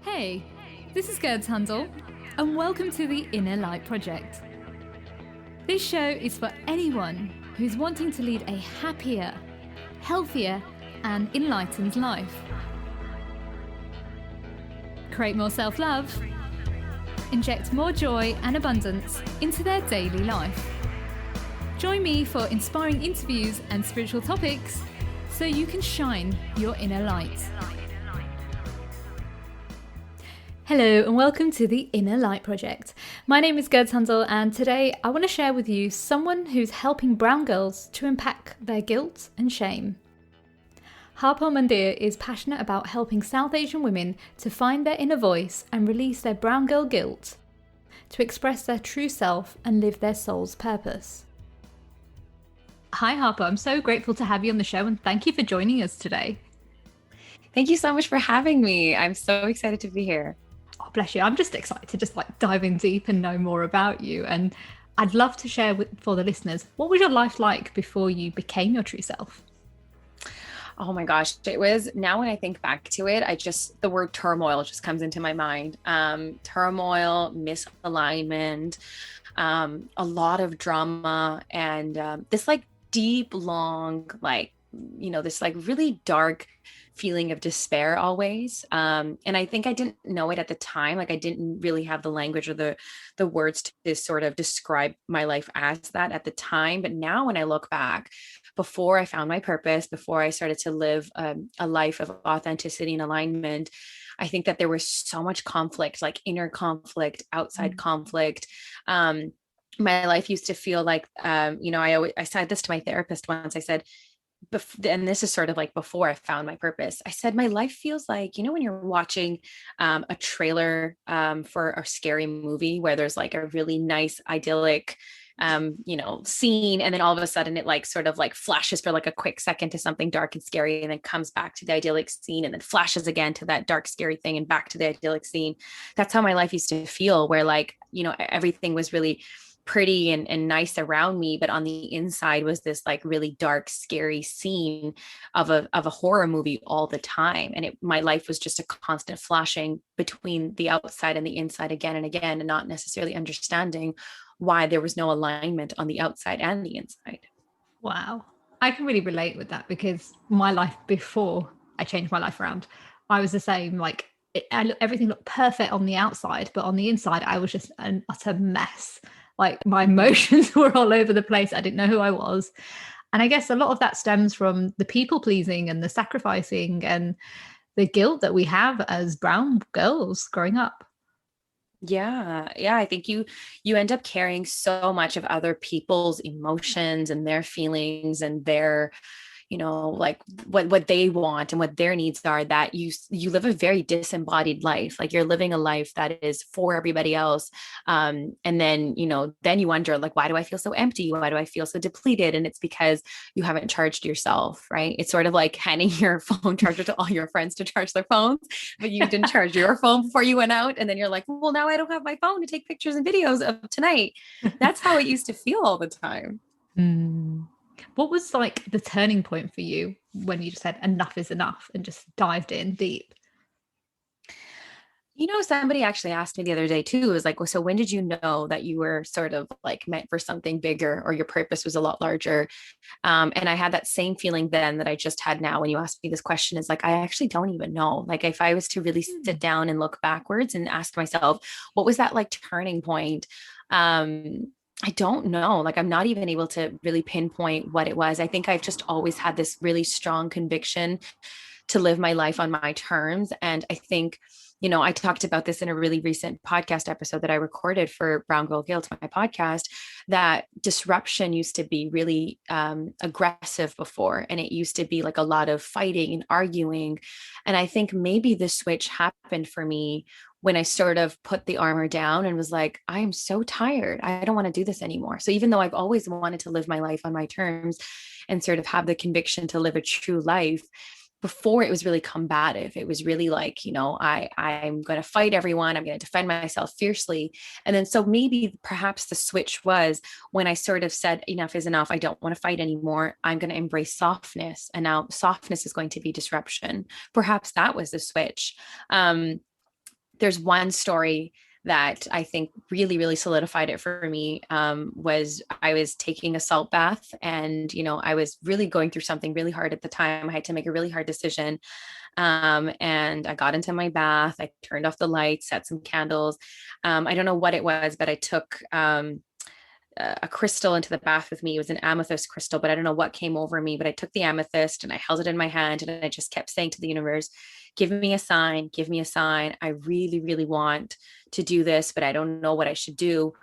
Hey, this is Gerd Handel, and welcome to the Inner Light Project. This show is for anyone who's wanting to lead a happier, healthier, and enlightened life. Create more self-love, inject more joy and abundance into their daily life. Join me for inspiring interviews and spiritual topics so you can shine your inner light. Hello and welcome to the Inner Light Project. My name is Gerd Handel, and today I want to share with you someone who's helping brown girls to unpack their guilt and shame. Harpo Mander is passionate about helping South Asian women to find their inner voice and release their brown girl guilt, to express their true self and live their soul's purpose. Hi Harpo, I'm so grateful to have you on the show and thank you for joining us today. Thank you so much for having me. I'm so excited to be here. Oh, bless you. I'm just excited to just dive in deep and know more about you. And I'd love to share for the listeners, what was your life like before you became your true self? Oh my gosh. It was, now when I think back to it, the word turmoil just comes into my mind. Turmoil, misalignment, a lot of drama, and this deep, long, this really dark feeling of despair always. And I think I didn't know it at the time. I didn't really have the language or the words to sort of describe my life as that at the time. But now when I look back, before I found my purpose, before I started to live a life of authenticity and alignment, I think that there was so much conflict, inner conflict, outside conflict. My life used to feel like, I said this to my therapist once. I said, and this is sort of before I found my purpose, I said, my life feels like, when you're watching a trailer for a scary movie where there's a really nice, idyllic, scene. And then all of a sudden it flashes for a quick second to something dark and scary, and then comes back to the idyllic scene, and then flashes again to that dark, scary thing and back to the idyllic scene. That's how my life used to feel, where everything was really pretty and nice around me, but on the inside was this really dark, scary scene of a horror movie all the time. And my life was just a constant flashing between the outside and the inside again and again, and not necessarily understanding why there was no alignment on the outside and the inside. Wow. I can really relate with that, because my life before I changed my life around, I was the same. Everything looked perfect on the outside, but on the inside, I was just an utter mess. My emotions were all over the place. I didn't know who I was. And I guess a lot of that stems from the people pleasing and the sacrificing and the guilt that we have as brown girls growing up. Yeah. I think you end up carrying so much of other people's emotions and their feelings and their, what they want and what their needs are, that you live a very disembodied life. You're living a life that is for everybody else. And then, then you wonder, why do I feel so empty? Why do I feel so depleted? And it's because you haven't charged yourself, right? It's sort of like handing your phone charger to all your friends to charge their phones, but you didn't charge your phone before you went out. And then you're like, well, now I don't have my phone to take pictures and videos of tonight. That's how it used to feel all the time. What was the turning point for you when you just said enough is enough and just dived in deep? Somebody actually asked me the other day too, it was well, so when did you know that you were sort of meant for something bigger, or your purpose was a lot larger? And I had that same feeling then that I just had now when you asked me this question, is I actually don't even know. If I was to really sit down and look backwards and ask myself, what was that turning point? I don't know. I'm not even able to really pinpoint what it was. I think I've just always had this really strong conviction to live my life on my terms. And I think, I talked about this in a really recent podcast episode that I recorded for Brown Girl Guilt, my podcast, that disruption used to be really aggressive before. And it used to be a lot of fighting and arguing. And I think maybe the switch happened for me when I sort of put the armor down and was I am so tired. I don't want to do this anymore. So even though I've always wanted to live my life on my terms and sort of have the conviction to live a true life, before it was really combative. It was really I'm going to fight everyone. I'm going to defend myself fiercely. And then, so maybe perhaps the switch was when I sort of said, enough is enough. I don't want to fight anymore. I'm going to embrace softness. And now softness is going to be disruption. Perhaps that was the switch. there's one story that I think really, really solidified it for me. Was I was taking a salt bath, and, I was really going through something really hard at the time. I had to make a really hard decision. And I got into my bath. I turned off the lights, set some candles. I don't know what it was, but I took a crystal into the bath with me. It was an amethyst crystal, but I don't know what came over me. But I took the amethyst and I held it in my hand, and I just kept saying to the universe, give me a sign, give me a sign. I really, really want to do this, but I don't know what I should do.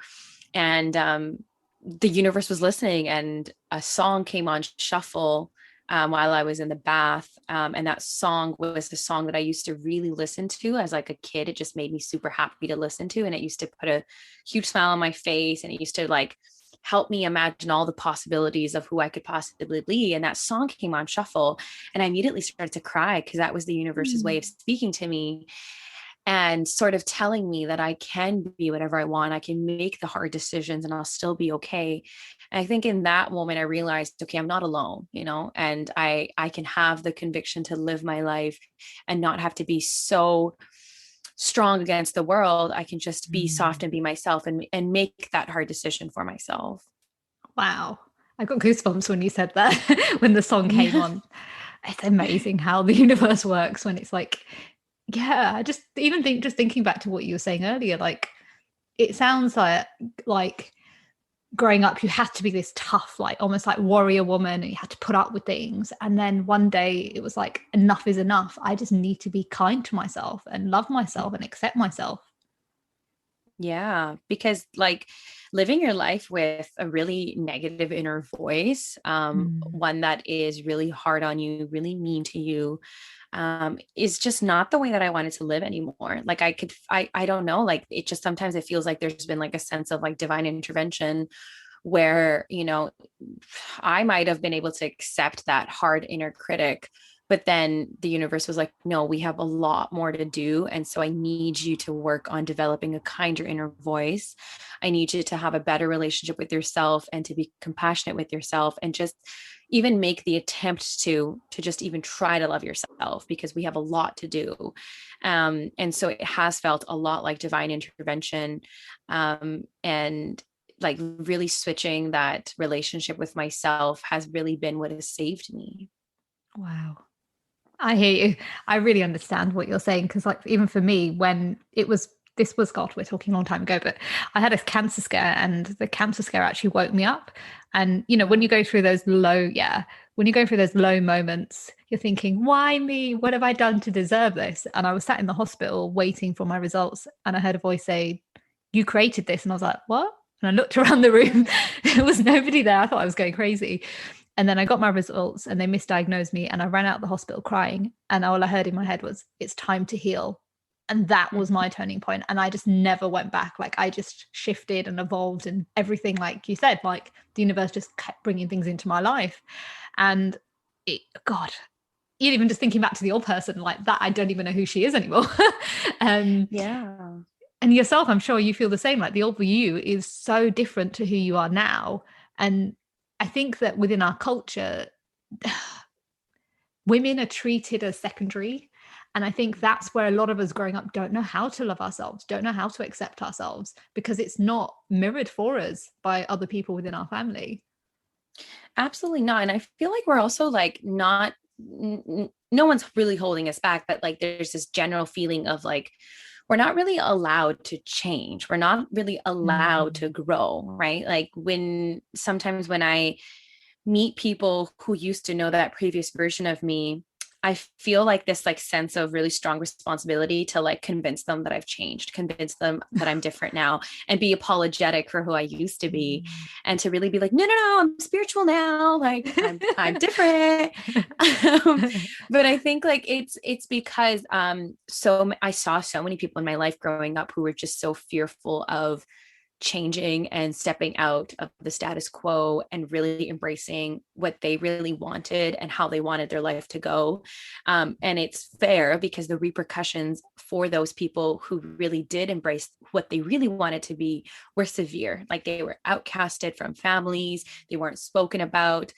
And the universe was listening, and a song came on shuffle while I was in the bath. And that song was the song that I used to really listen to as like a kid. It just made me super happy to listen to. And it used to put a huge smile on my face. And it used to like help me imagine all the possibilities of who I could possibly be. And that song came on shuffle, and I immediately started to cry, because that was the universe's way of speaking to me and sort of telling me that I can be whatever I want. I can make the hard decisions and I'll still be okay. And I think in that moment, I realized, okay, I'm not alone, and I can have the conviction to live my life and not have to be so strong against the world. I can just be soft and be myself, and make that hard decision for myself. Wow. I got goosebumps when you said that, when the song came on. It's amazing how the universe works when it's like, yeah, I just even think, just thinking back to what you were saying earlier, like it sounds like growing up, you had to be this tough, like almost like warrior woman, and you had to put up with things. And then one day it was like, enough is enough. I just need to be kind to myself and love myself and accept myself. Yeah, because like living your life with a really negative inner voice, one that is really hard on you, really mean to you, is just not the way that I wanted to live anymore. Like I don't know, like it just, sometimes it feels like there's been like a sense of like divine intervention where, I might have been able to accept that hard inner critic, but then the universe was like, no, we have a lot more to do. And so I need you to work on developing a kinder inner voice. I need you to have a better relationship with yourself and to be compassionate with yourself, and just even make the attempt to just even try to love yourself, because we have a lot to do. And so it has felt a lot like divine intervention. And like really switching that relationship with myself has really been what has saved me. Wow. I hear you. I really understand what you're saying, because like even for me, when this was, God, we're talking a long time ago, but I had a cancer scare, and the cancer scare actually woke me up. And when you go through those when you go through those low moments, you're thinking, why me? What have I done to deserve this? And I was sat in the hospital waiting for my results, and I heard a voice say, you created this. And I was like, what? And I looked around the room. There was nobody there. I thought I was going crazy. And then I got my results, and they misdiagnosed me, and I ran out of the hospital crying. And all I heard in my head was, it's time to heal. And that was my turning point. And I just never went back. Like I just shifted and evolved, and everything, like you said, like the universe just kept bringing things into my life. And God, even just thinking back to the old person like that, I don't even know who she is anymore. Yeah. And yourself, I'm sure you feel the same. Like the old you is so different to who you are now. And I think that within our culture, women are treated as secondary. And I think that's where a lot of us growing up don't know how to love ourselves, don't know how to accept ourselves, because it's not mirrored for us by other people within our family. Absolutely not. And I feel like we're also like not, no one's really holding us back, but like there's this general feeling of like, we're not really allowed to change. We're not really allowed to grow, right? Like sometimes when I meet people who used to know that previous version of me, I feel like this like sense of really strong responsibility to like convince them that I've changed, convince them that I'm different now, and be apologetic for who I used to be, and to really be like, no, I'm spiritual now. Like I'm different. But I think like it's because so I saw so many people in my life growing up who were just so fearful of changing and stepping out of the status quo and really embracing what they really wanted and how they wanted their life to go. And it's fair, because the repercussions for those people who really did embrace what they really wanted to be were severe. Like they were outcasted from families, they weren't spoken about.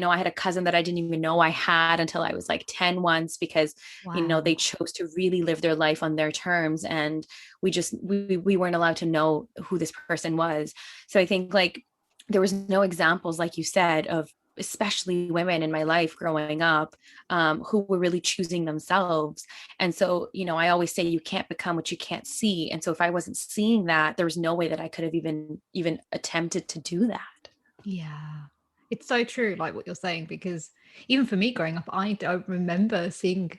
I had a cousin that I didn't even know I had until I was like 10 once, because, they Wow. chose to really live their life on their terms. And we weren't allowed to know who this person was. So I think like there was no examples, like you said, of especially women in my life growing up, who were really choosing themselves. And so, I always say you can't become what you can't see. And so if I wasn't seeing that, there was no way that I could have even attempted to do that. Yeah. It's so true, like what you're saying, because even for me growing up, I don't remember seeing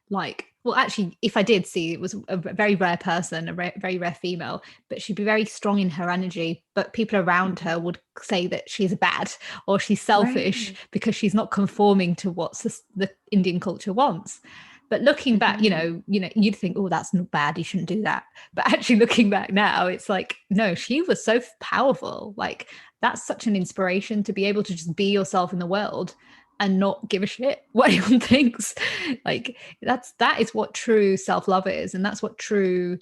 like, well, actually, if I did see, it was a very rare person, very rare female, but she'd be very strong in her energy. But people around her would say that she's bad or she's selfish Right. because she's not conforming to what the Indian culture wants. But looking back, Mm-hmm. you'd think, oh, that's not bad. You shouldn't do that. But actually, looking back now, it's like, no, she was so powerful. Like, that's such an inspiration to be able to just be yourself in the world and not give a shit what anyone thinks. Like, that is what true self-love is, and that's what true,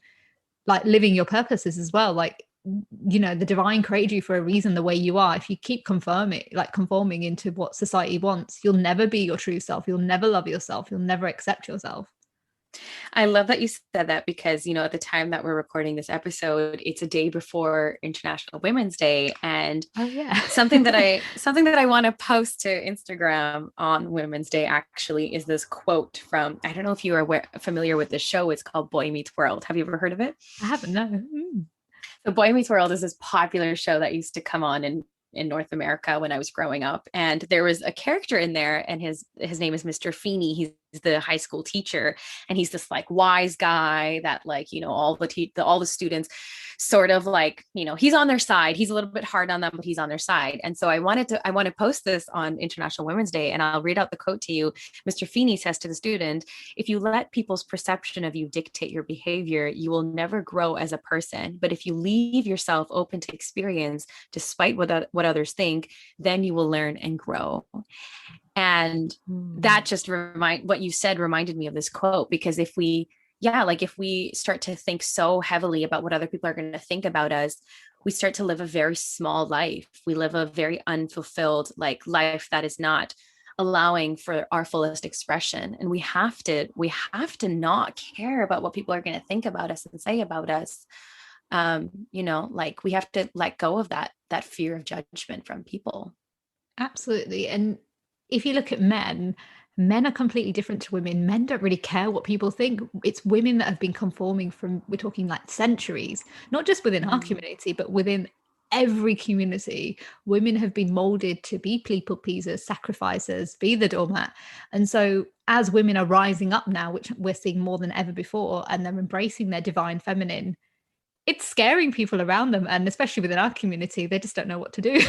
like, living your purpose is as well. Like, the divine created you for a reason the way you are. If you keep conforming into what society wants, you'll never be your true self, you'll never love yourself, you'll never accept yourself. I love that you said that, because, at the time that we're recording this episode, it's a day before International Women's Day. And Oh yeah. something that I want to post to Instagram on Women's Day actually is this quote from, I don't know if you are familiar with this show. It's called Boy Meets World. Have you ever heard of it? I haven't, no. So Boy Meets World is this popular show that used to come on in North America when I was growing up. And there was a character in there, and his name is Mr. Feeney. He's the high school teacher, and he's this like wise guy that, like, all the students sort of like, he's on their side. He's a little bit hard on them, but he's on their side. And so I want to post this on International Women's Day, and I'll read out the quote to you. Mr. Feeney says to the student, "If you let people's perception of you dictate your behavior, you will never grow as a person. But if you leave yourself open to experience, despite what others think, then you will learn and grow." And that just what you said reminded me of this quote, because if we start to think so heavily about what other people are going to think about us, we start to live a very small life. We live a very unfulfilled like life that is not allowing for our fullest expression. And we have to not care about what people are going to think about us and say about us. Like we have to let go of that fear of judgment from people. Absolutely. And if you look at men are completely different to women. Men don't really care what people think. It's women that have been conforming we're talking like centuries, not just within our community, but within every community. Women have been molded to be people pleasers, sacrificers, be the doormat. And so as women are rising up now, which we're seeing more than ever before, and they're embracing their divine feminine, it's scaring people around them. And especially within our community, they just don't know what to do.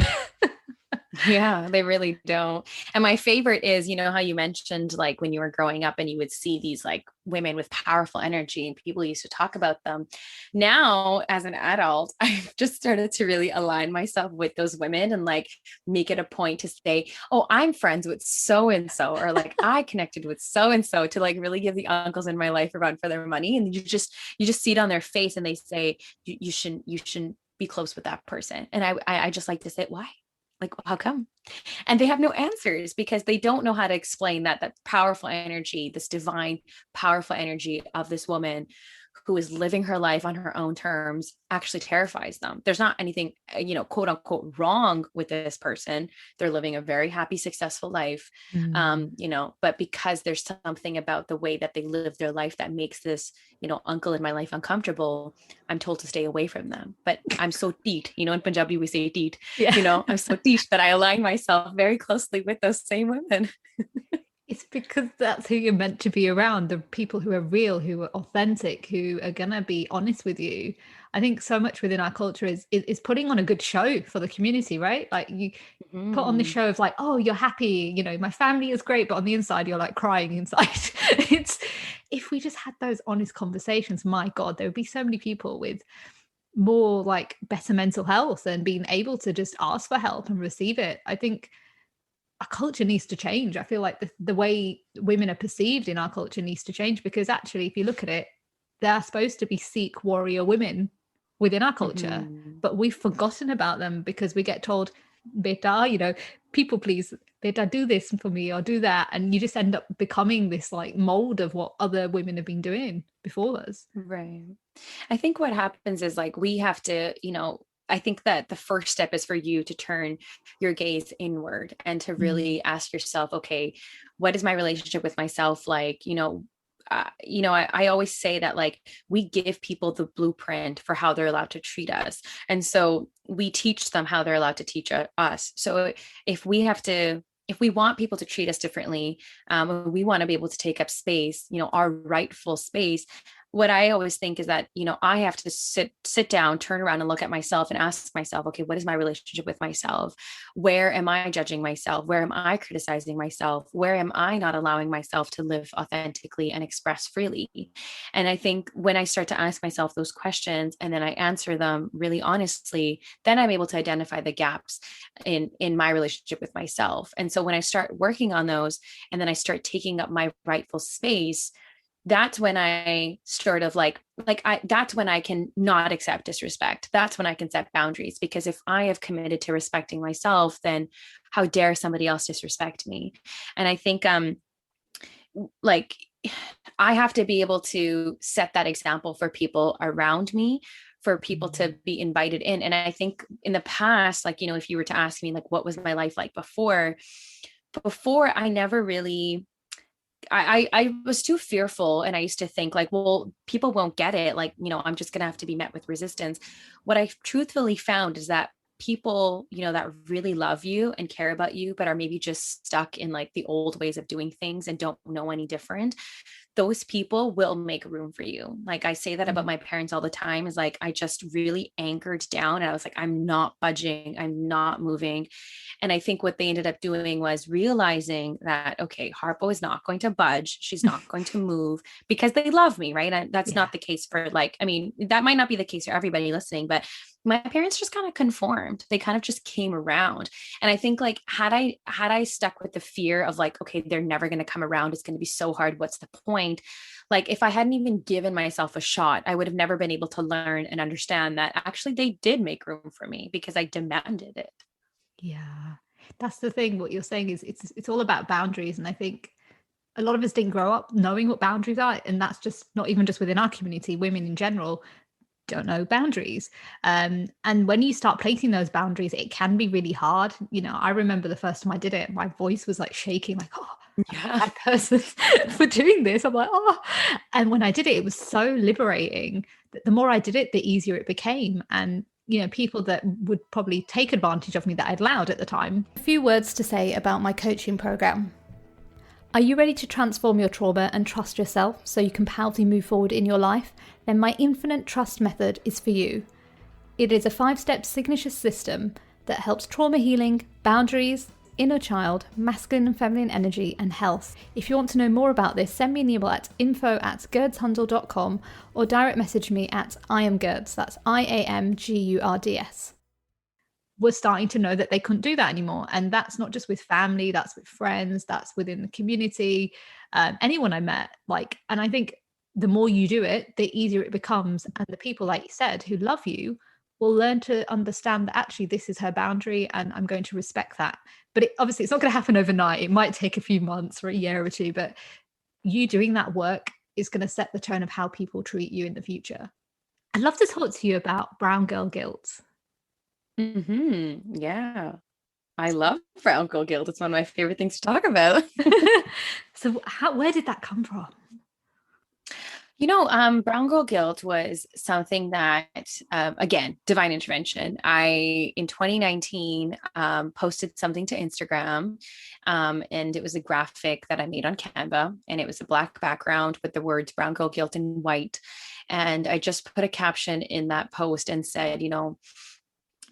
Yeah, they really don't. And my favorite is, how you mentioned like when you were growing up and you would see these like women with powerful energy and people used to talk about them. Now, as an adult, I've just started to really align myself with those women and like make it a point to say, oh, I'm friends with so and so, or like I connected with so and so, to like really give the uncles in my life a run for their money. And you just see it on their face and they say, you shouldn't be close with that person. And I just like to say, why? Like, how come? And they have no answers because they don't know how to explain that powerful energy, this divine powerful energy of this woman who is living her life on her own terms actually terrifies them. There's not anything, quote unquote, wrong with this person. They're living a very happy, successful life. But because there's something about the way that they live their life that makes this, uncle in my life uncomfortable, I'm told to stay away from them. But I'm so teet, in Punjabi, we say teet, Yeah. I'm so teet that I align myself very closely with those same women. It's because that's who you're meant to be around, the people who are real, who are authentic, who are going to be honest with you. I think so much within our culture is putting on a good show for the community, right? Like you put on the show of like, oh, you're happy, my family is great, but on the inside, you're like crying inside. If we just had those honest conversations, my God, there would be so many people with more like better mental health and being able to just ask for help and receive it. I think our culture needs to change. I feel like the way women are perceived in our culture needs to change, because actually, if you look at it, they're supposed to be Sikh warrior women within our culture, but we've forgotten about them because we get told, beta, people please. did I do this for me or do that? And you just end up becoming this like mold of what other women have been doing before us. Right. I think what happens is like we have to, I think that the first step is for you to turn your gaze inward and to really ask yourself, okay, what is my relationship with myself like? I always say that like we give people the blueprint for how they're allowed to treat us. And so we teach them how they're allowed to teach us. So if we have to, if we want people to treat us differently, we want to be able to take up space, our rightful space. What I always think is that, I have to sit down, turn around and look at myself and ask myself, okay, what is my relationship with myself? Where am I judging myself? Where am I criticizing myself? Where am I not allowing myself to live authentically and express freely? And I think when I start to ask myself those questions and then I answer them really honestly, then I'm able to identify the gaps in my relationship with myself. And so when I start working on those and then I start taking up my rightful space, that's when I sort of that's when I can not accept disrespect. That's when I can set boundaries, because if I have committed to respecting myself, then how dare somebody else disrespect me? And I think like I have to be able to set that example for people around me, for people to be invited in. And I think in the past, like, if you were to ask me like what was my life like before I never really I was too fearful, and I used to think like, well, people won't get it. Like, I'm just going to have to be met with resistance. What I truthfully found is that people, that really love you and care about you, but are maybe just stuck in like the old ways of doing things and don't know any different, those people will make room for you. Like I say that about my parents all the time, is like, I just really anchored down and I was like, I'm not budging, I'm not moving. And I think what they ended up doing was realizing that, okay, Harpo is not going to budge. She's not going to move because they love me. Right. And that's not the case for like, I mean, that might not be the case for everybody listening, but my parents just kind of conformed. They kind of just came around. And I think like, had I stuck with the fear of like, okay, they're never going to come around, it's going to be so hard, what's the point? Like if I hadn't even given myself a shot, I would have never been able to learn and understand that actually they did make room for me because I demanded it. Yeah, that's the thing. What you're saying is it's all about boundaries. And I think a lot of us didn't grow up knowing what boundaries are. And that's just not even just within our community, women in general don't know boundaries. And when you start placing those boundaries, it can be really hard. I remember the first time I did it, my voice was like shaking, like, oh, I'm a bad person for doing this. I'm like, oh. And when I did it, it was so liberating that the more I did it, the easier it became. And people that would probably take advantage of me that I'd allowed at the time. A few words to say about my coaching program. Are you ready to transform your trauma and trust yourself so you can powerfully move forward in your life? Then my Infinite Trust method is for you. It is a 5-step signature system that helps trauma healing, boundaries, inner child, masculine and feminine energy, and health. If you want to know more about this, send me an email at info@gerdshundel.com or direct message me at IamGerds. That's IAMGURDS. Were starting to know that they couldn't do that anymore. And that's not just with family, that's with friends, that's within the community, anyone I met. And I think the more you do it, the easier it becomes. And the people, like you said, who love you will learn to understand that actually this is her boundary and I'm going to respect that. But obviously it's not going to happen overnight. It might take a few months or a year or two, but you doing that work is going to set the tone of how people treat you in the future. I'd love to talk to you about brown girl guilt. Yeah. I love brown girl guilt. It's one of my favorite things to talk about. So where did that come from? Brown girl guilt was something that, again, divine intervention. In 2019, posted something to Instagram, and it was a graphic that I made on Canva, and it was a black background with the words brown girl guilt in white. And I just put a caption in that post and said,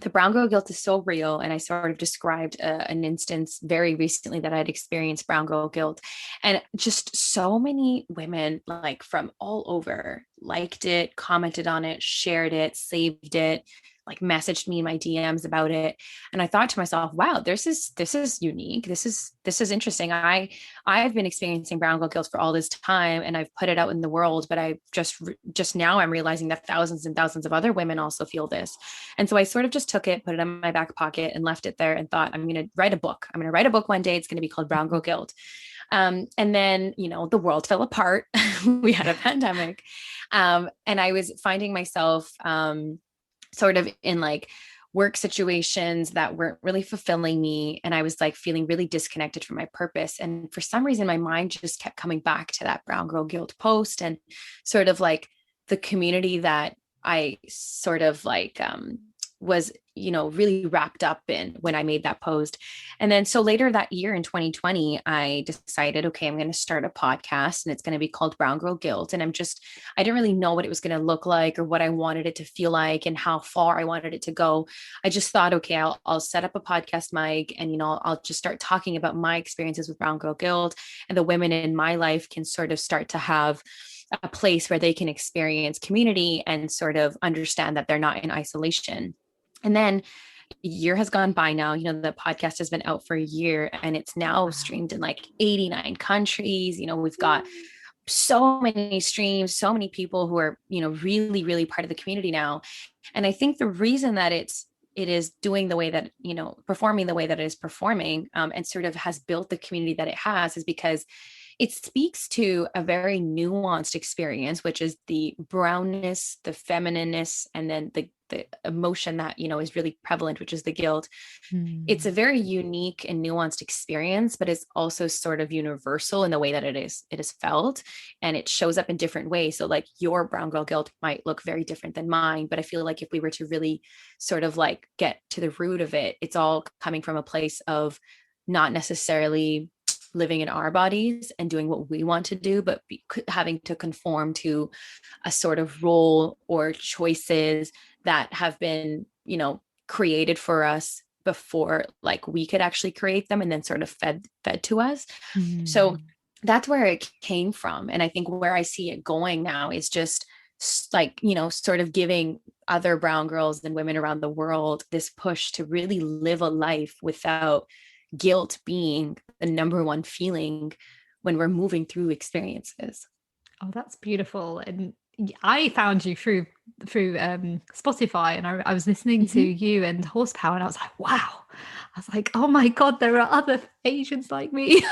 the brown girl guilt is so real. And I sort of described an instance very recently that I'd experienced brown girl guilt. And just so many women, like from all over, liked it, commented on it, shared it, saved it. like messaged me in my DMs about it. And I thought to myself, wow, this is unique. This is interesting. I've been experiencing brown girl guilt for all this time, and I've put it out in the world, but I just now I'm realizing that thousands and thousands of other women also feel this. And so I sort of just took it, put it in my back pocket, and left it there and thought, I'm going to write a book. I'm going to write a book one day. It's going to be called Brown Girl Guilt. And then, the world fell apart. We had a pandemic. And I was finding myself sort of in like work situations that weren't really fulfilling me. And I was like feeling really disconnected from my purpose. And for some reason, my mind just kept coming back to that brown girl guilt post and sort of like the community that I sort of like was, really wrapped up in when I made that post. And then so later that year in 2020, I decided, okay, I'm going to start a podcast and it's going to be called Brown Girl Guilt. And I didn't really know what it was going to look like or what I wanted it to feel like and how far I wanted it to go. I just thought, okay, I'll set up a podcast mic and, I'll just start talking about my experiences with Brown Girl Guilt, and the women in my life can sort of start to have a place where they can experience community and sort of understand that they're not in isolation. And then a year has gone by now. The podcast has been out for a year and it's now streamed in like 89 countries. We've got so many streams, so many people who are, really, really part of the community now. And I think the reason that it is doing the way that, performing the way that it is performing, and sort of has built the community that it has, is because it speaks to a very nuanced experience, which is the brownness, the feminineness, and then the emotion that, is really prevalent, which is the guilt. It's a very unique and nuanced experience, but it's also sort of universal in the way that it is felt, and it shows up in different ways. So like your brown girl guilt might look very different than mine, but I feel like if we were to really sort of like get to the root of it, it's all coming from a place of not necessarily living in our bodies and doing what we want to do, but having to conform to a sort of role or choices that have been, created for us before like we could actually create them, and then sort of fed to us. So that's where it came from. And I think where I see it going now is just like, sort of giving other brown girls and women around the world this push to really live a life without guilt being the number one feeling when we're moving through experiences. Oh, that's beautiful. And I found you through Spotify, and I was listening to you and Horsepower, and I was like, wow. I was like, oh my God, there are other Asians like me.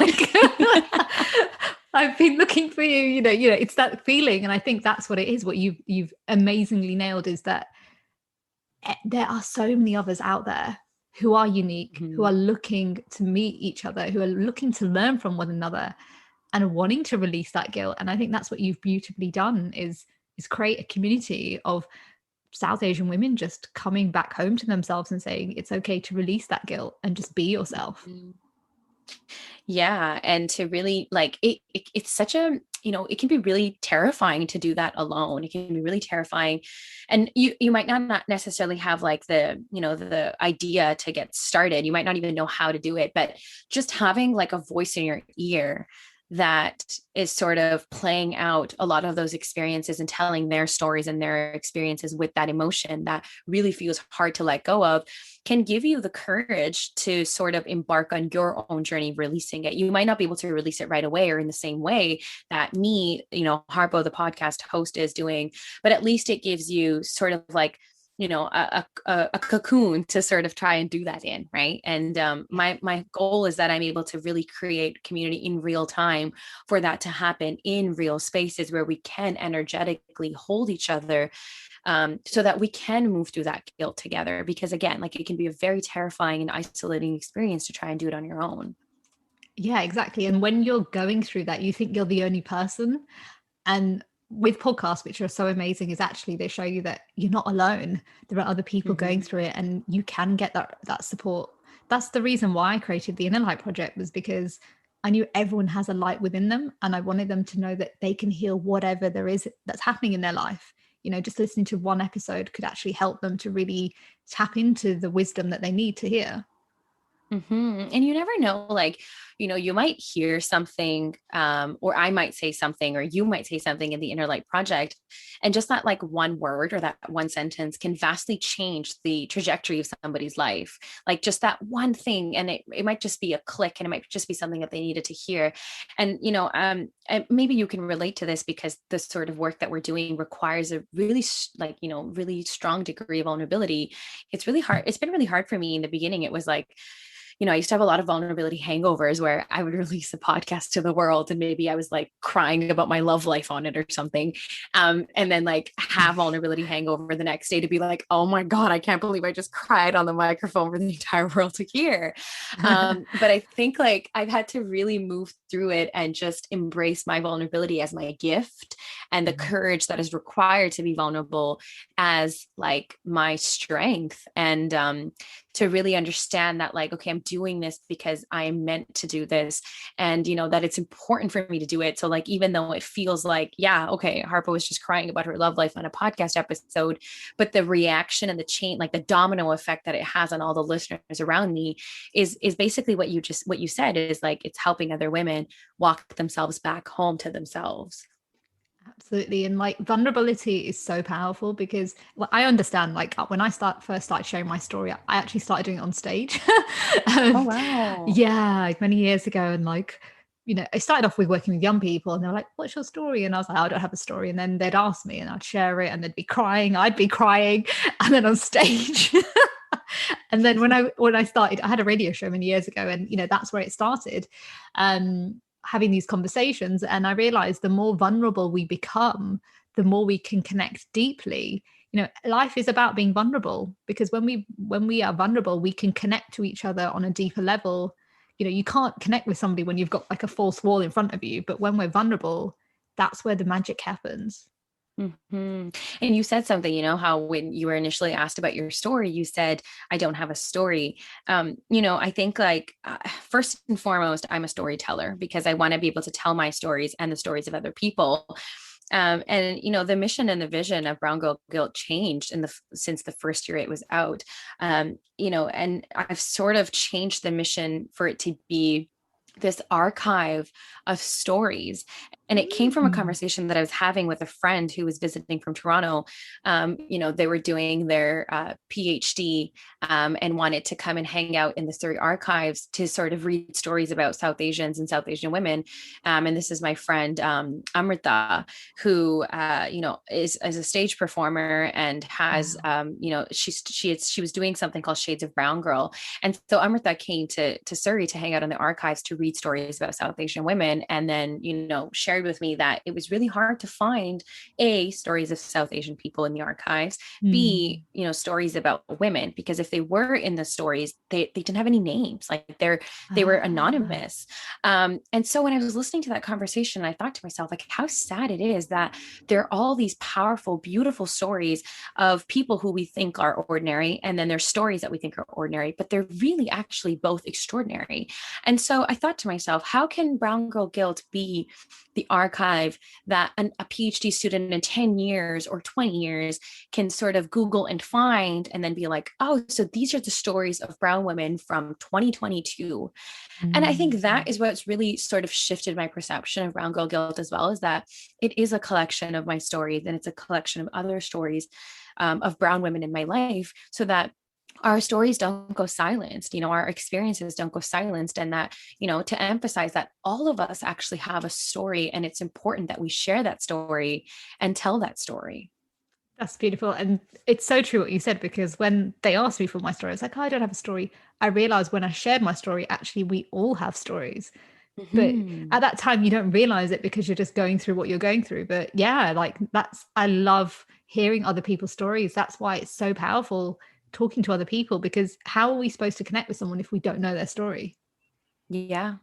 I've been looking for you, it's that feeling. And I think that's what it is. What you've amazingly nailed is that there are so many others out there who are unique, who are looking to meet each other, who are looking to learn from one another and wanting to release that guilt. And I think that's what you've beautifully done is create a community of South Asian women just coming back home to themselves and saying it's okay to release that guilt and just be yourself. Yeah. And to really like it's such a, it can be really terrifying to do that alone. It can be really terrifying. And you might not necessarily have like the idea to get started. You might not even know how to do it, but just having like a voice in your ear that is sort of playing out a lot of those experiences and telling their stories and their experiences with that emotion that really feels hard to let go of, can give you the courage to sort of embark on your own journey, releasing it. You might not be able to release it right away or in the same way that me, Harpo, the podcast host, is doing, but at least it gives you sort of like, a cocoon to sort of try and do that in, right? And my goal is that I'm able to really create community in real time for that to happen in real spaces where we can energetically hold each other, so that we can move through that guilt together. Because again, like it can be a very terrifying and isolating experience to try and do it on your own. Yeah, exactly. And when you're going through that, you think you're the only person. And with podcasts, which are so amazing, is actually they show you that you're not alone. There are other people going through it, and you can get that support. That's the reason why I created the Inner Light Project, was because I knew everyone has a light within them, and I wanted them to know that they can heal whatever there is that's happening in their life. Just listening to one episode could actually help them to really tap into the wisdom that they need to hear. And you never know, like you might hear something, or I might say something, or you might say something in the Inner Light Project. And just that like one word or that one sentence can vastly change the trajectory of somebody's life. Like just that one thing. And it might just be a click, and it might just be something that they needed to hear. And, and maybe you can relate to this because the sort of work that we're doing requires a really really strong degree of vulnerability. It's really hard. It's been really hard for me in the beginning. It was like, I used to have a lot of vulnerability hangovers where I would release a podcast to the world and maybe I was like crying about my love life on it or something. And then like have vulnerability hangover the next day to be like, oh my God, I can't believe I just cried on the microphone for the entire world to hear. But I think like I've had to really move through it and just embrace my vulnerability as my gift, and the courage that is required to be vulnerable as like my strength. And to really understand that like, okay, I'm doing this because I am meant to do this, and that it's important for me to do it. So like, even though it feels like, yeah, okay, Harpo was just crying about her love life on a podcast episode, but the reaction and the chain, like the domino effect that it has on all the listeners around me is basically what you said, is like, it's helping other women walk themselves back home to themselves. Absolutely. And like vulnerability is so powerful because I understand, like when I first started sharing my story, I actually started doing it on stage. Oh, wow. Yeah, like many years ago. And like, I started off with working with young people and they're like, what's your story? And I was like, I don't have a story. And then they'd ask me and I'd share it and they'd be crying, I'd be crying. And then on stage. And then when I started, I had a radio show many years ago, and that's where it started. Having these conversations, and I realized the more vulnerable we become, the more we can connect deeply. Life is about being vulnerable, because when we are vulnerable, we can connect to each other on a deeper level. You can't connect with somebody when you've got like a false wall in front of you, but when we're vulnerable, that's where the magic happens. Mm-hmm. And you said something, how when you were initially asked about your story, you said, I don't have a story. I think like, first and foremost, I'm a storyteller because I want to be able to tell my stories and the stories of other people. And the mission and the vision of Brown Girl Guilt changed since the first year it was out. And I've sort of changed the mission for it to be this archive of stories. And it came from a conversation that I was having with a friend who was visiting from Toronto. They were doing their PhD, and wanted to come and hang out in the Surrey archives to sort of read stories about South Asians and South Asian women. And this is my friend, Amrita, who, is a stage performer and has, she was doing something called Shades of Brown Girl. And so Amrita came to Surrey to hang out in the archives to read stories about South Asian women. And then, shared with me that it was really hard to find stories of South Asian people in the archives, B, stories about women, because if they were in the stories, they didn't have any names, like they were anonymous. And so when I was listening to that conversation, I thought to myself, like, how sad it is that there are all these powerful, beautiful stories of people who we think are ordinary, and then there's stories that we think are ordinary, but they're really actually both extraordinary. And so I thought to myself, how can Brown Girl Guilt be the archive that a PhD student in 10 years or 20 years can sort of Google and find, and then be like, oh, so these are the stories of brown women from 2022. And I think that is what's really sort of shifted my perception of Brown Girl Guilt as well, is that it is a collection of my stories, and it's a collection of other stories of brown women in my life, so that our stories don't go silenced, our experiences don't go silenced. And that, to emphasize that all of us actually have a story, and it's important that we share that story and tell that story. That's beautiful. And it's so true what you said, because when they asked me for my story, I was like, oh, I don't have a story. I realized when I shared my story, actually, we all have stories. But at that time, you don't realize it because you're just going through what you're going through. But yeah, like I love hearing other people's stories. That's why it's so powerful talking to other people, because how are we supposed to connect with someone if we don't know their story? Yeah.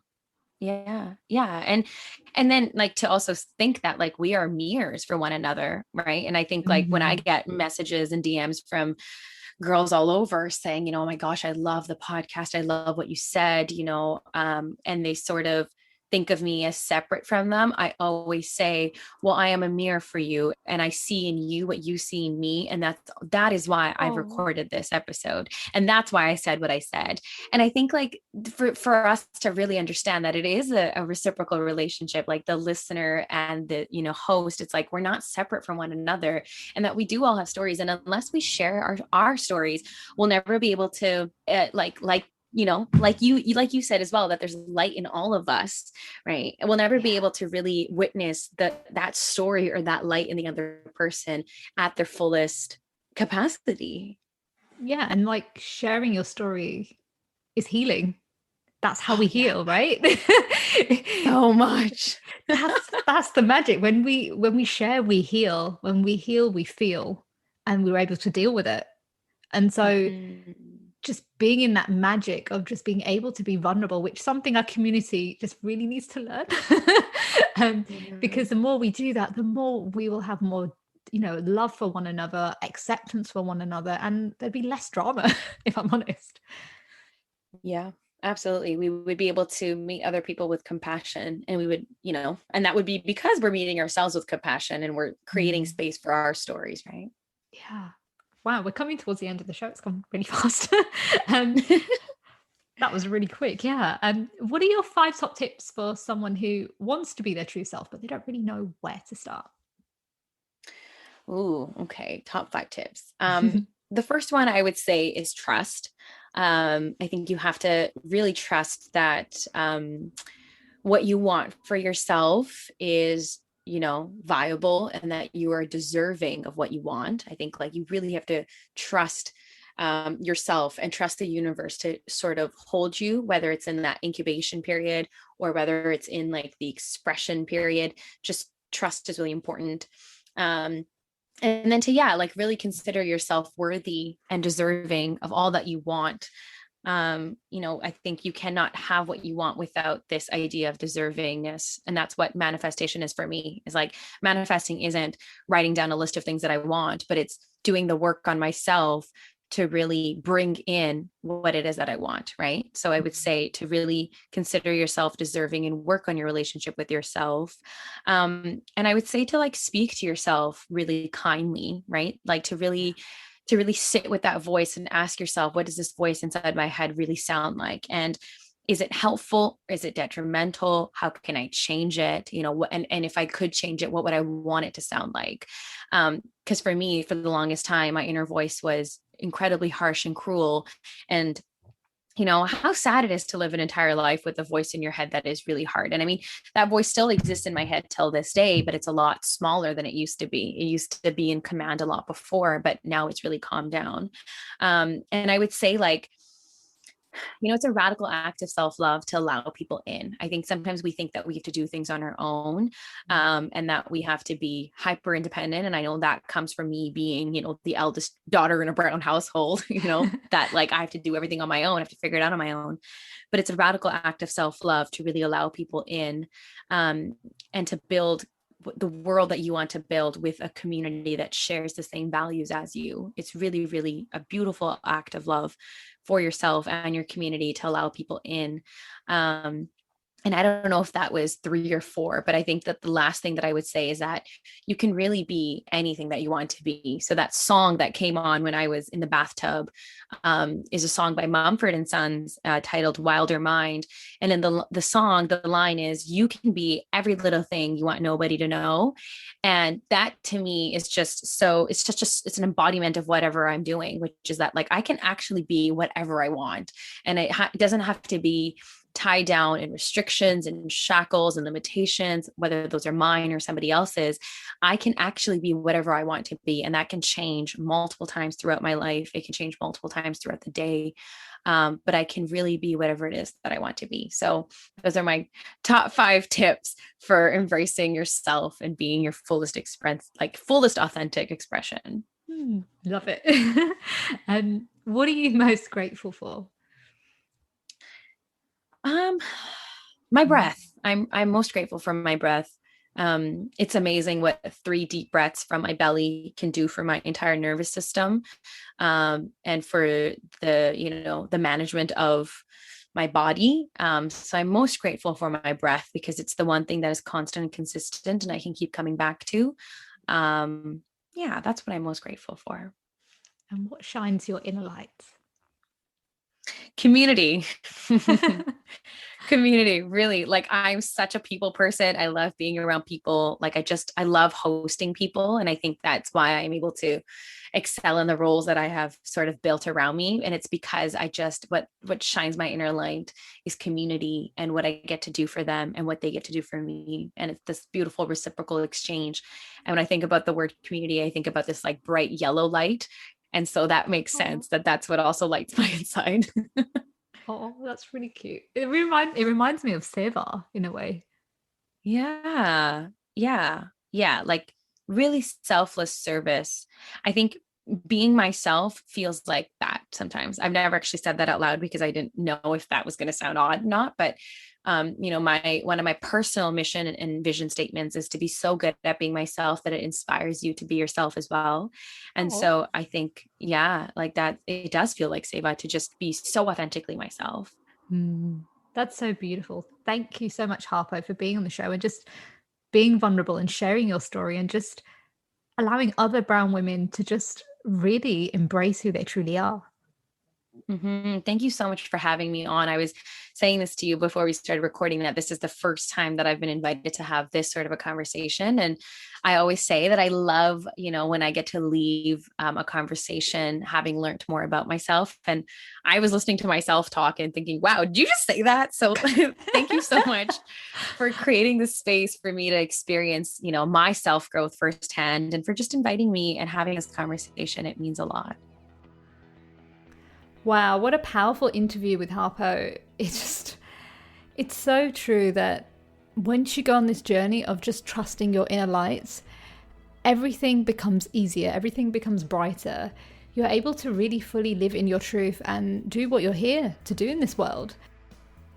And then like to also think that like we are mirrors for one another, right? And I think like when I get messages and DMs from girls all over saying, oh my gosh, I love the podcast, I love what you said, and think of me as separate from them, I always say, well, I am a mirror for you, and I see in you what you see in me. And that is why I've Oh, recorded this episode. And that's why I said what I said. And I think like for us to really understand that it is a reciprocal relationship, like the listener and the, host, it's like we're not separate from one another, and that we do all have stories. And unless we share our stories, we'll never be able to like you said as well, that there's light in all of us, right? And we'll never be yeah. able to really witness that story or that light in the other person at their fullest capacity. Yeah. And like sharing your story is healing. That's how Oh we yeah, heal, right? so much. That's the magic. When we share, we heal. When we heal, we feel, and we're able to deal with it. And so Mhm. just being in that magic of just being able to be vulnerable, which is something our community just really needs to learn. Yeah. Because the more we do that, the more we will have more, love for one another, acceptance for one another, and there'd be less drama, if I'm honest. Yeah, absolutely. We would be able to meet other people with compassion, and we would, and that would be because we're meeting ourselves with compassion and we're creating Mm. space for our stories, right? Yeah. Wow, we're coming towards the end of the show. It's gone really fast. um, that was really quick. Yeah. What are your 5 top tips for someone who wants to be their true self, but they don't really know where to start? Ooh, okay. Top 5 tips. The first one I would say is trust. I think you have to really trust that what you want for yourself is, viable, and that you are deserving of what you want. I think like you really have to trust yourself and trust the universe to sort of hold you, whether it's in that incubation period or whether it's in like the expression period. Just trust is really important. Um, and then to like really consider yourself worthy and deserving of all that you want. I think you cannot have what you want without this idea of deservingness. And that's what manifestation is for me, is like manifesting isn't writing down a list of things that I want, but it's doing the work on myself to really bring in what it is that I want, right? So I would say to really consider yourself deserving and work on your relationship with yourself. And I would say to like speak to yourself really kindly, right? Like to really sit with that voice and ask yourself, what does this voice inside my head really sound like? And is it helpful? Is it detrimental? How can I change it? And if I could change it, what would I want it to sound like? Because for me, for the longest time, my inner voice was incredibly harsh and cruel. And how sad it is to live an entire life with a voice in your head that is really hard. And I mean, that voice still exists in my head till this day, but it's a lot smaller than it used to be. It used to be in command a lot before, but now it's really calmed down. And I would say, like, it's a radical act of self-love to allow people in. I think sometimes we think that we have to do things on our own, and that we have to be hyper independent. And I know that comes from me being, the eldest daughter in a brown household, that like I have to do everything on my own. I have to figure it out on my own. But it's a radical act of self-love to really allow people in, and to build the world that you want to build with a community that shares the same values as you. It's really, really a beautiful act of love for yourself and your community to allow people in. And I don't know if that was 3 or 4, but I think that the last thing that I would say is that you can really be anything that you want to be. So that song that came on when I was in the bathtub, is a song by Mumford and Sons, titled "Wilder Mind." And in the song, the line is, "You can be every little thing you want nobody to know." And that to me is just so, it's an embodiment of whatever I'm doing, which is that like I can actually be whatever I want, and it doesn't have to be tied down in restrictions and shackles and limitations, whether those are mine or somebody else's. I can actually be whatever I want to be. And that can change multiple times throughout my life. It can change multiple times throughout the day. But I can really be whatever it is that I want to be. So those are my top 5 tips for embracing yourself and being your fullest express, like fullest authentic expression. Love it. And what are you most grateful for? Um, my Mm. breath. I'm most grateful for my breath. It's amazing what 3 deep breaths from my belly can do for my entire nervous system, and for the management of my body. So I'm most grateful for my breath because it's the one thing that is constant and consistent and I can keep coming back to. Yeah, that's what I'm most grateful for. And what shines your inner light? Community. Community, really. Like, I'm such a people person. I love being around people. Like, I love hosting people. And I think that's why I'm able to excel in the roles that I have sort of built around me. And it's because what shines my inner light is community and what I get to do for them and what they get to do for me. And it's this beautiful reciprocal exchange. And when I think about the word community, I think about this like bright yellow light. And so that makes sense that that's what also lights my inside. Oh, that's really cute. It reminds me of Seva in a way. Yeah. Yeah. Yeah. Like really selfless service. I think being myself feels like that sometimes. I've never actually said that out loud because I didn't know if that was going to sound odd or not. But my one of my personal mission and vision statements is to be so good at being myself that it inspires you to be yourself as well. And Oh, so I think, yeah, like that, it does feel like Seva to just be so authentically myself. that's so beautiful. Thank you so much, Harpo, for being on the show and just being vulnerable and sharing your story and just allowing other brown women to just really embrace who they truly are. Thank you so much for having me on. I was saying this to you before we started recording that this is the first time that I've been invited to have this sort of a conversation. And I always say that I love, when I get to leave a conversation having learned more about myself. And I was listening to myself talk and thinking, wow, did you just say that? So thank you so much for creating this space for me to experience, my self growth firsthand and for just inviting me and having this conversation. It means a lot. Wow, what a powerful interview with Harpo. It's so true that once you go on this journey of just trusting your inner lights, everything becomes easier, everything becomes brighter. You're able to really fully live in your truth and do what you're here to do in this world.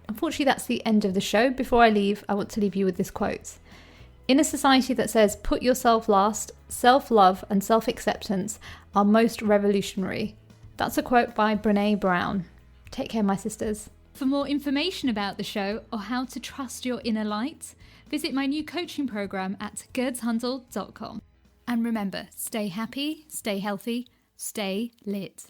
Unfortunately, that's the end of the show. Before I leave, I want to leave you with this quote. In a society that says put yourself last, self-love and self-acceptance are most revolutionary. That's a quote by Brené Brown. Take care, my sisters. For more information about the show or how to trust your inner light, visit my new coaching program at gerdshandel.com. And remember, stay happy, stay healthy, stay lit.